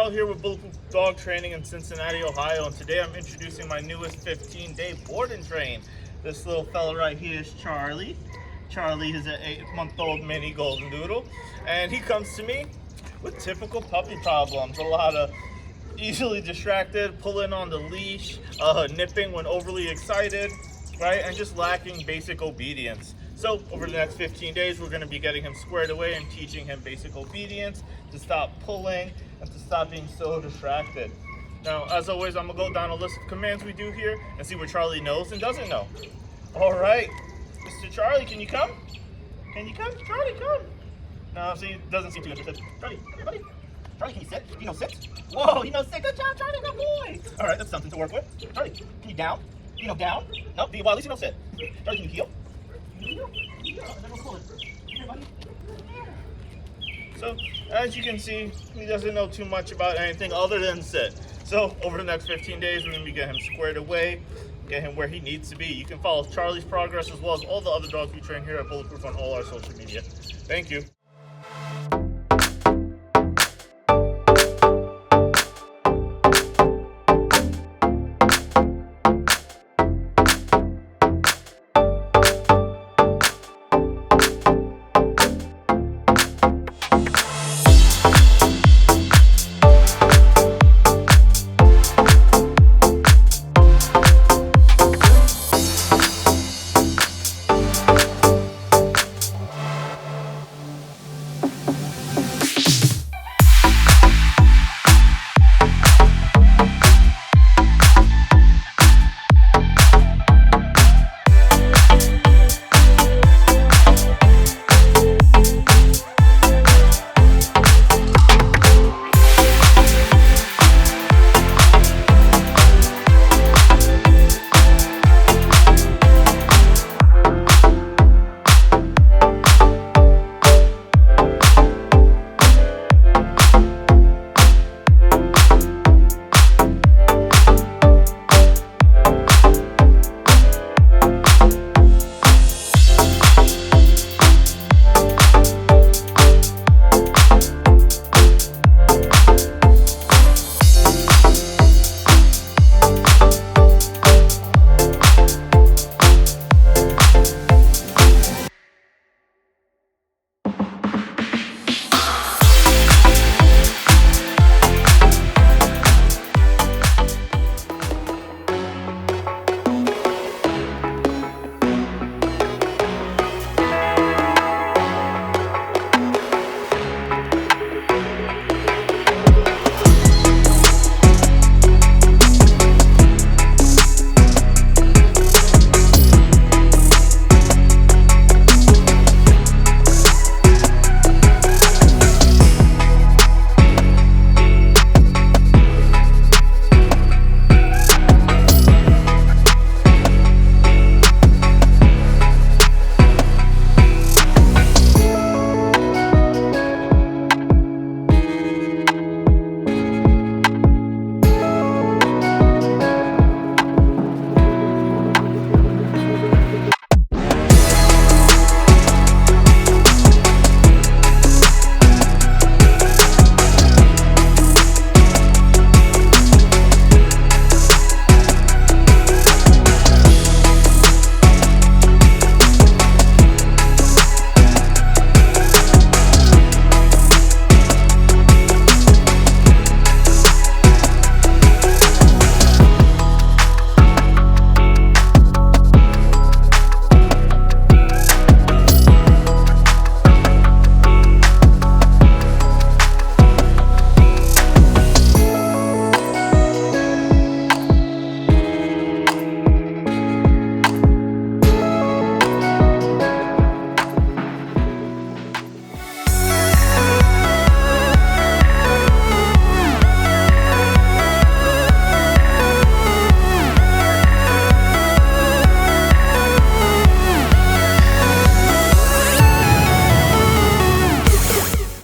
Kyle here with Bulletproof Dog Training in Cincinnati, Ohio, and today I'm introducing my newest 15-day board and train. This little fella right here is Charlie. Charlie is an 8-month-old mini Goldendoodle, and he comes to me with typical puppy problems. A lot of easily distracted, pulling on the leash, nipping when overly excited, right, and just lacking basic obedience. So over the next 15 days, we're going to be getting him squared away and teaching him basic obedience, to stop pulling and to stop being so distracted. Now, as always, I'm going to go down a list of commands we do here and see what Charlie knows and doesn't know. All right, Mr. Charlie, can you come? Can you come? Charlie, come. No, see, doesn't seem too interested. Charlie, come here, buddy. Charlie, can you sit? Do you know sit? Whoa, you know sit. Good job, Charlie, good boy. All right, that's something to work with. Charlie, can you down? You know down? No, well, at least you know sit. Charlie, can you heel? So, as you can see, he doesn't know too much about anything other than sit. So, over the next 15 days, we're going to be getting him squared away, get him where he needs to be. You can follow Charlie's progress as well as all the other dogs we train here at Bulletproof on all our social media. Thank you.